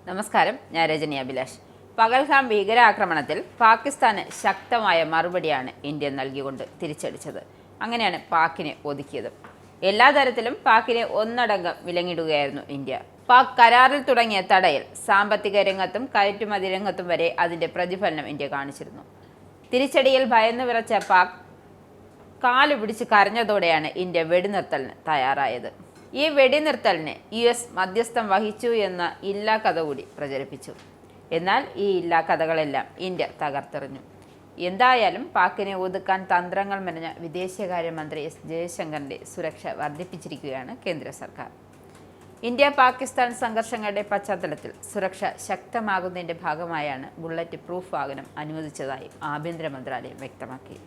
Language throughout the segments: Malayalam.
നമസ്കാരം, ഞാൻ രജനി അഭിലാഷ്. പഹൽഗാം ഭീകരാക്രമണത്തിൽ പാകിസ്ഥാന് ശക്തമായ മറുപടിയാണ് ഇന്ത്യ നൽകിക്കൊണ്ട് തിരിച്ചടിച്ചത്. അങ്ങനെയാണ് പാക്കിനെ ഒതുക്കിയത്. എല്ലാ തരത്തിലും പാക്കിനെ ഒന്നടങ്കം വിലങ്ങിടുകയായിരുന്നു ഇന്ത്യ. പാക് കരാറിൽ തുടങ്ങിയ തടയൽ സാമ്പത്തിക രംഗത്തും കയറ്റുമതി രംഗത്തും വരെ അതിന്റെ പ്രതിഫലനം ഇന്ത്യ കാണിച്ചിരുന്നു. തിരിച്ചടിയിൽ ഭയന്നു വിറച്ച പാക് കാലു പിടിച്ച് കരഞ്ഞതോടെയാണ് ഇന്ത്യ വെടിനിർത്തലിന് തയ്യാറായത്. ഈ വെടിനിർത്തലിന് US മധ്യസ്ഥം വഹിച്ചു എന്ന ഇല്ലാ കഥ കൂടി പ്രചരിപ്പിച്ചു. എന്നാൽ ഈ ഇല്ലാ കഥകളെല്ലാം ഇന്ത്യ തകർത്തെറിഞ്ഞു. എന്തായാലും പാക്കിനെ ഒതുക്കാൻ തന്ത്രങ്ങൾ മെനഞ്ഞ വിദേശകാര്യമന്ത്രി S ജയശങ്കറിന്റെ സുരക്ഷ വർദ്ധിപ്പിച്ചിരിക്കുകയാണ് കേന്ദ്ര സർക്കാർ. ഇന്ത്യ പാകിസ്ഥാൻ സംഘർഷങ്ങളുടെ പശ്ചാത്തലത്തിൽ സുരക്ഷ ശക്തമാകുന്നതിന്റെ ഭാഗമായാണ് ബുള്ളറ്റ് പ്രൂഫ് വാഹനം അനുവദിച്ചതായി ആഭ്യന്തര മന്ത്രാലയം വ്യക്തമാക്കി.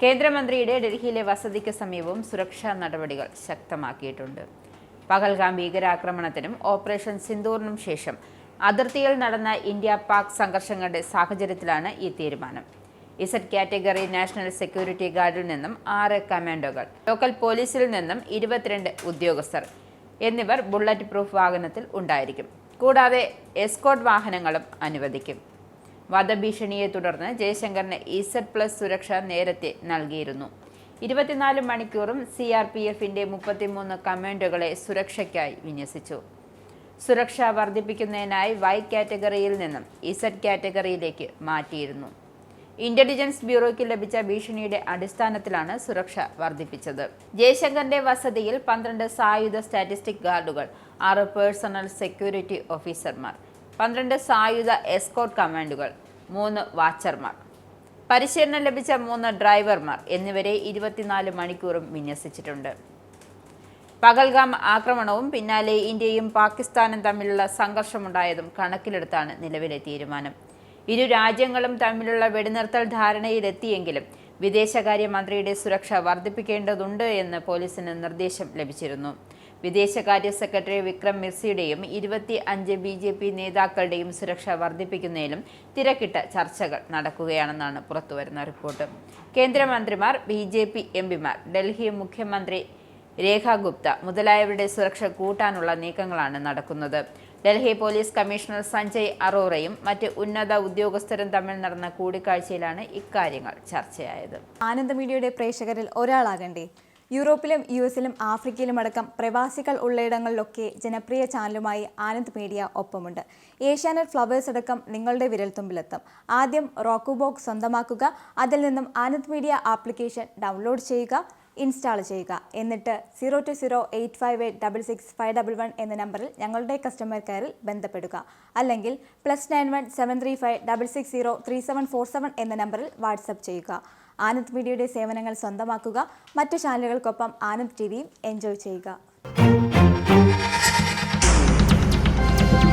കേന്ദ്രമന്ത്രിയുടെ ഡൽഹിയിലെ വസതിക്ക് സമീപവും സുരക്ഷാ നടപടികൾ ശക്തമാക്കിയിട്ടുണ്ട്. പഹൽഗാം ഭീകരാക്രമണത്തിനും ഓപ്പറേഷൻ സിന്ദൂറിനും ശേഷം അതിർത്തിയിൽ നടന്ന ഇന്ത്യ പാക് സംഘർഷങ്ങളുടെ സാഹചര്യത്തിലാണ് ഈ തീരുമാനം. Z കാറ്റഗറി നാഷണൽ സെക്യൂരിറ്റി ഗാർഡിൽ നിന്നും 6 കമാൻഡോകൾ, ലോക്കൽ പോലീസിൽ നിന്നും 22 ഉദ്യോഗസ്ഥർ എന്നിവർ ബുള്ളറ്റ് പ്രൂഫ് വാഹനത്തിൽ ഉണ്ടായിരിക്കും. കൂടാതെ എസ്കോർട്ട് വാഹനങ്ങളും അനുവദിക്കും. വധഭീഷണിയെ തുടർന്ന് ജയശങ്കറിന് Z+ സുരക്ഷ നേരത്തെ നൽകിയിരുന്നു. 24 മണിക്കൂറും CRPFന്റെ 33 കമാൻഡോകളെ സുരക്ഷയ്ക്കായി വിന്യസിച്ചു. സുരക്ഷ വർദ്ധിപ്പിക്കുന്നതിനായി Y കാറ്റഗറിയിൽ നിന്നും Z കാറ്റഗറിയിലേക്ക് മാറ്റിയിരുന്നു. ഇന്റലിജൻസ് ബ്യൂറോയ്ക്ക് ലഭിച്ച ഭീഷണിയുടെ അടിസ്ഥാനത്തിലാണ് സുരക്ഷ വർദ്ധിപ്പിച്ചത്. ജയശങ്കറിന്റെ വസതിയിൽ 12 സായുധ സ്റ്റാറ്റിസ്റ്റിക് ഗാർഡുകൾ, 6 പേഴ്സണൽ സെക്യൂരിറ്റി ഓഫീസർമാർ, 12 സായുധ എസ്കോർട്ട് കമാൻഡുകൾ, 3 വാച്ചർമാർ, പരിശീലനം ലഭിച്ച 3 ഡ്രൈവർമാർ എന്നിവരെ 24 മണിക്കൂറും വിന്യസിച്ചിട്ടുണ്ട്. പഹൽഗാം ആക്രമണവും പിന്നാലെ ഇന്ത്യയും പാകിസ്ഥാനും തമ്മിലുള്ള സംഘർഷമുണ്ടായതും കണക്കിലെടുത്താണ് നിലവിലെ തീരുമാനം. ഇരു രാജ്യങ്ങളും തമ്മിലുള്ള വെടിനിർത്തൽ ധാരണയിലെത്തിയെങ്കിലും വിദേശകാര്യമന്ത്രിയുടെ സുരക്ഷ വർദ്ധിപ്പിക്കേണ്ടതുണ്ട് എന്ന് പോലീസിന് നിർദ്ദേശം ലഭിച്ചിരുന്നു. വിദേശകാര്യ സെക്രട്ടറി വിക്രം മിർസിയുടെയും 25 BJP നേതാക്കളുടെയും സുരക്ഷ വർദ്ധിപ്പിക്കുന്നതിലും തിരക്കിട്ട ചർച്ചകൾ നടക്കുകയാണെന്നാണ് പുറത്തുവരുന്ന റിപ്പോർട്ട്. കേന്ദ്രമന്ത്രിമാർ, BJP MPമാർ, ഡൽഹി മുഖ്യമന്ത്രി രേഖ ഗുപ്ത മുതലായവരുടെ സുരക്ഷ കൂട്ടാനുള്ള നീക്കങ്ങളാണ് നടക്കുന്നത്. ഡൽഹി പോലീസ് കമ്മീഷണർ സഞ്ജയ് അറോറയും മറ്റ് ഉന്നത ഉദ്യോഗസ്ഥരും തമ്മിൽ നടന്ന കൂടിക്കാഴ്ചയിലാണ് ഇക്കാര്യങ്ങൾ ചർച്ചയായത്. ആനന്ദ മീഡിയയുടെ പ്രേക്ഷകരിൽ ഒരാളാകണ്ടേ? യൂറോപ്പിലും US-ലും ആഫ്രിക്കയിലും അടക്കം പ്രവാസികൾ ഉള്ളയിടങ്ങളിലൊക്കെ ജനപ്രിയ ചാനലുമായി ആനന്ദ് മീഡിയ ഒപ്പമുണ്ട്. ഏഷ്യാനെറ്റ് ഫ്ലവേഴ്സ് അടക്കം നിങ്ങളുടെ വിരൽത്തുമ്പിലെത്തും. ആദ്യം റോക്കു ബോക്സ് സ്വന്തമാക്കുക. അതിൽ നിന്നും ആനന്ദ് മീഡിയ ആപ്ലിക്കേഷൻ ഡൗൺലോഡ് ചെയ്യുക, ഇൻസ്റ്റാൾ ചെയ്യുക. എന്നിട്ട് 02085866511 എന്ന നമ്പറിൽ ഞങ്ങളുടെ കസ്റ്റമർ കെയറിൽ ബന്ധപ്പെടുക. അല്ലെങ്കിൽ +91 735 660 3747 എന്ന നമ്പറിൽ വാട്സപ്പ് ചെയ്യുക. ആനന്ദ് മീഡിയയുടെ സേവനങ്ങൾ സ്വന്തമാക്കുക. മറ്റു ചാനലുകൾക്കൊപ്പം ആനന്ദ് TVയും എൻജോയ് ചെയ്യുക.